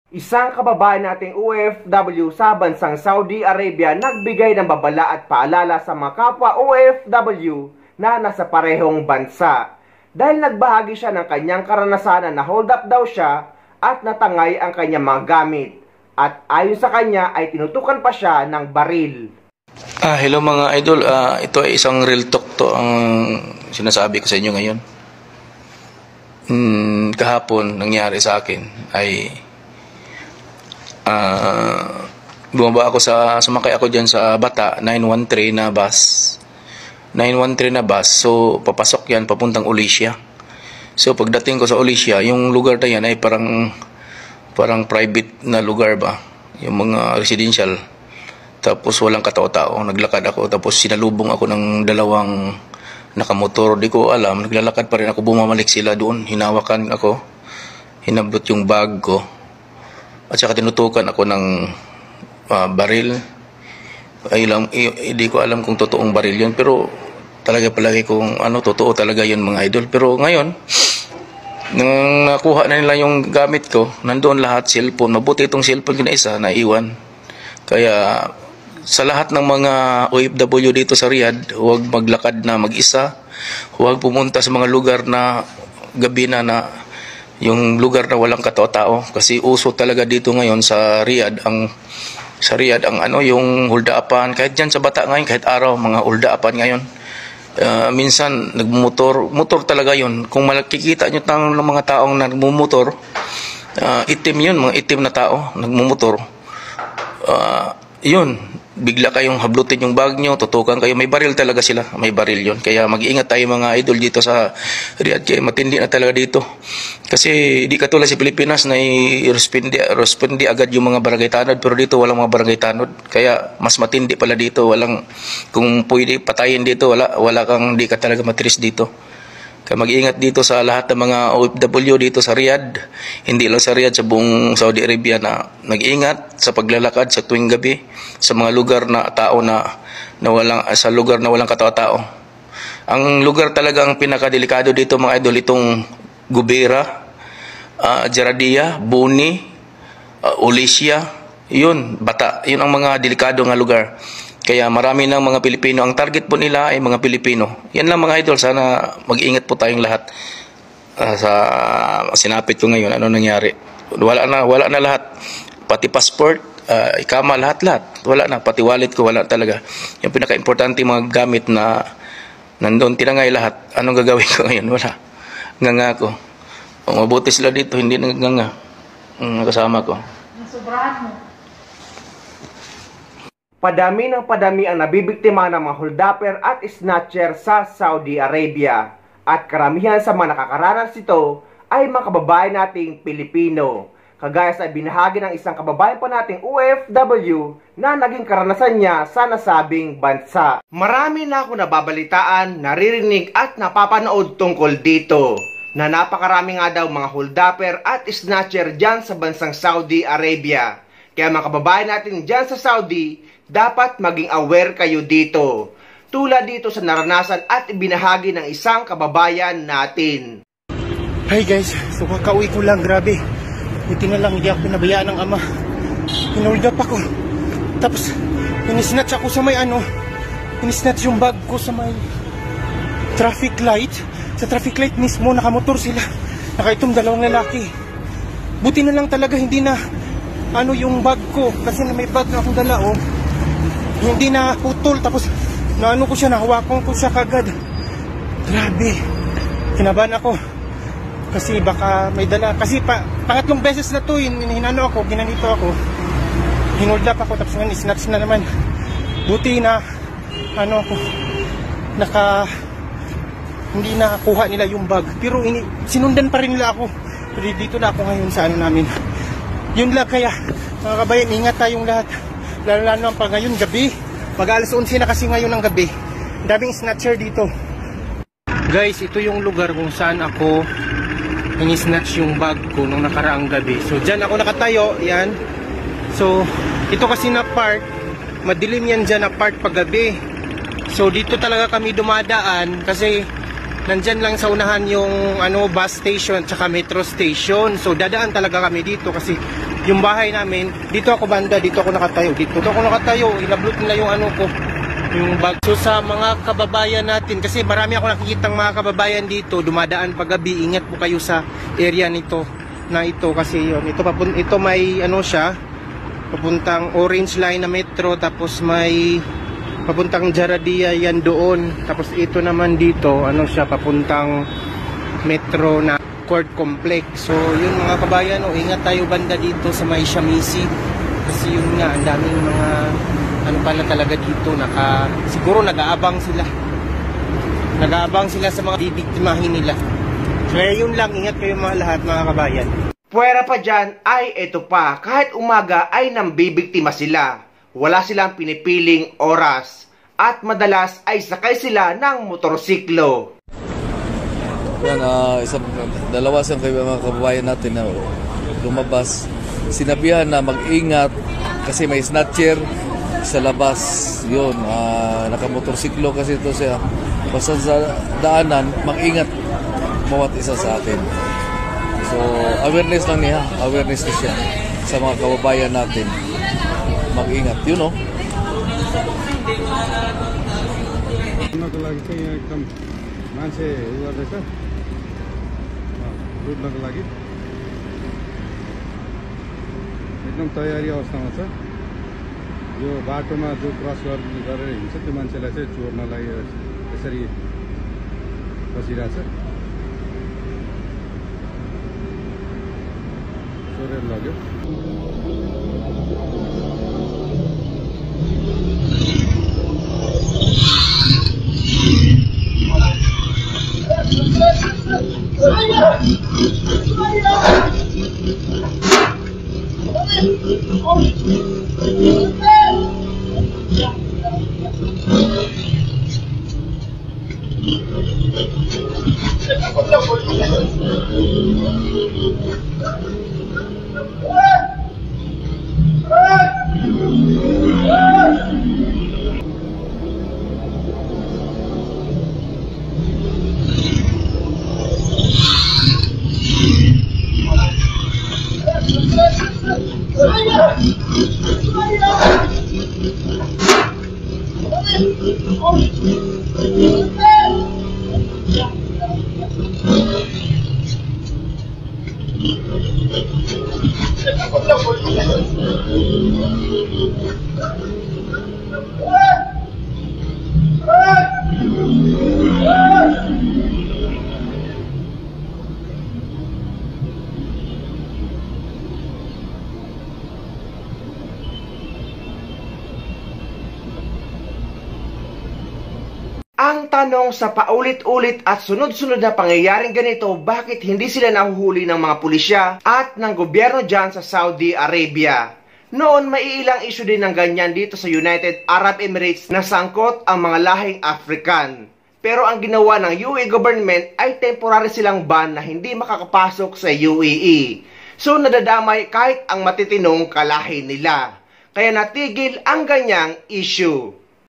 Isang kababayan nating OFW sa bansang Saudi Arabia nagbigay ng babala at paalala sa mga kapwa OFW na nasa parehong bansa. Dahil nagbahagi siya ng kanyang karanasan na hold up daw siya at natangay ang kanyang mga gamit. At ayon sa kanya ay tinutukan pa siya ng baril. Hello mga idol, ito ay isang real talk to ang sinasabi ko sa inyo ngayon. Kahapon nangyari sa akin ay bumaba ako sumakay ako dyan sa Bata 913 na bus. 913 na bus, so papasok yan papuntang Ulisya. So pagdating ko sa Ulisya, yung lugar na yan ay parang private na lugar ba, yung mga residential. Tapos walang katao-tao, naglakad ako, tapos sinalubong ako ng dalawang nakamotor, di ko alam, naglalakad pa rin ako, bumamalik sila doon, hinawakan ako, hinablot yung bag ko, at saka tinutukan ako ng baril. Hindi ko alam kung totoong baril yun, pero talaga palagi kung totoo talaga yun mga idol. Pero ngayon, nang nakuha na nila yung gamit ko, nandoon lahat, cellphone, mabuti itong cellphone ko na isa, naiwan. Kaya sa lahat ng mga OFW dito sa Riyadh, huwag maglakad na mag-isa, huwag pumunta sa mga lugar na gabi na yung lugar na walang katao-tao, kasi uso talaga dito ngayon sa Riyadh ang yung huldaapan. Kahit dyan sa Bata ngayon, kahit araw, mga huldaapan ngayon. Minsan nagmumotor talaga yun. Kung makikita nyo ng mga taong nagmumotor, itim yun, mga itim na tao nagmumotor, yun, bigla kayong hablutin yung bag nyo, tutukan kayo, may baril talaga sila, may baril yun. Kaya mag-iingat tayo mga idol dito sa Riyadh, kaya matindi na talaga dito. Kasi di katulad sa Pilipinas na i-respondi agad yung mga barangay tanod, pero dito walang mga barangay tanod, kaya mas matindi pala dito. Kung pwede patayin dito, di ka talaga matiris dito. Kaya mag-iingat dito sa lahat ng mga OFW dito sa Riyadh, hindi lang sa Riyadh, sa buong Saudi Arabia, na nag-iingat sa paglalakad sa tuwing gabi sa mga lugar na sa lugar na walang katao-tao. Ang lugar talagang pinakadelikado dito mga idol, itong Gubera, Jaradia, Buni, Ulisya, yun, Bata, yun ang mga delikado nga lugar. Kaya marami ng mga Pilipino, ang target po nila ay mga Pilipino. Yan lang mga idol, sana mag-ingat po tayong lahat. Sa sinapit ko ngayon, ano nangyari? Wala na lahat. Pati passport, ikama, lahat. Wala na, pati wallet ko, wala talaga. Yung pinaka-importante mga gamit na nandun, tinangay lahat. Anong gagawin ko ngayon? Wala. Nganga ko. Mabuti sila dito, hindi nanganga. Kasama ko. Nasobrahan mo. Padami ng padami ang nabibiktima ng mga holdapper at snatcher sa Saudi Arabia. At karamihan sa mga nakakaranas ito ay mga kababayan nating Pilipino. Kagaya sa binahagi ng isang kababayan pa nating OFW na naging karanasan niya sa nasabing bansa. Marami na ako nababalitaan, naririnig at napapanood tungkol dito, na napakarami nga daw mga holdapper at snatcher dyan sa bansang Saudi Arabia. Kaya mga kababayan natin dyan sa Saudi, dapat maging aware kayo dito. Tulad dito sa naranasan at ibinahagi ng isang kababayan natin. Hi guys, so kakauwi ko lang, grabe. Buti na lang hindi ako pinabayaan ng ama. Hinold up ako. Tapos, inisnatch ako sa may inisnatch yung bag ko sa may traffic light. Sa traffic light mismo, nakamotor sila. Nakaitong dalawang lalaki. Buti na lang talaga hindi na yung bag ko, kasi may bag na akong dala, hindi na putol, tapos ko siya, nahawakan ko siya kagad. Grabe, kinabahan ako kasi baka may dala, kasi pangatlong beses na to, ginanito ako, hinold up ako, tapos ngayon snatch na naman. Buti na hindi nakakuha nila yung bag, pero sinundan pa rin nila ako. Pero dito na ako ngayon sa namin. Yun lang, kaya mga kabayan, ingat tayong lahat, lalo pa ngayon gabi, mag-alas 11 na kasi ngayon ng gabi. Daming snatcher dito guys. Ito yung lugar kung saan ako ini-snatch yung bag ko nung nakaraang gabi. So dyan ako nakatayo, yan. So ito kasi na part, madilim yan dyan na part paggabi. So dito talaga kami dumadaan kasi nandyan lang sa unahan yung bus station tsaka metro station. So dadaan talaga kami dito kasi yung bahay namin. Dito ako banda, dito ako nakatayo. Dito ako nakatayo, inablot nila yung ano ko, yung bag. So sa mga kababayan natin, kasi marami ako nakikitang mga kababayan dito, dumadaan paggabi, ingat po kayo sa area nito, na ito kasi yun. Ito may ano siya, papuntang Orange Line na metro, tapos may papuntang Jaradia yan doon. Tapos ito naman dito, ano siya, papuntang metro na court complex. So yun mga kabayan, ingat tayo banda dito sa may Shamisi. Kasi yun nga, ang daming mga ano pala talaga dito, siguro nag-aabang sila. Nag-aabang sila sa mga bibiktimahin nila. Kaya yun lang, ingat kayo mga lahat mga kabayan. Puwera pa dyan ay eto pa, kahit umaga ay nambibiktima sila. Wala silang pinipiling oras at madalas ay sakay sila ng motorsiklo. Yan, dalawa sa mga kababayan natin na lumabas. Sinabihan na mag-ingat kasi may snatcher sa labas. Yun, nakamotorsiklo kasi ito siya. Basta sa daanan, mag-ingat bawat isa sa atin. So, awareness lang niya. Awareness na siya sa mga kababayan natin. Mag-ingat, you know. रुट्नको लागि एकदम तयारी अवस्थामा छ। यो बाटोमा जो क्रस गरेर हिँड्छ त्यो मान्छेलाई चाहिँ चोर्नलाई यसरी बसिरहेछ, चोरेर लग्यो। Ang tanong sa paulit-ulit at sunod-sunod na pangyayaring ganito, bakit hindi sila nahuhuli ng mga pulisya at ng gobyerno dyan sa Saudi Arabia? Noon, may ilang issue din ng ganyan dito sa United Arab Emirates na sangkot ang mga lahing African. Pero ang ginawa ng UAE government ay temporary silang ban na hindi makakapasok sa UAE. So nadadamay kahit ang matitinong kalahi nila. Kaya natigil ang ganyang issue.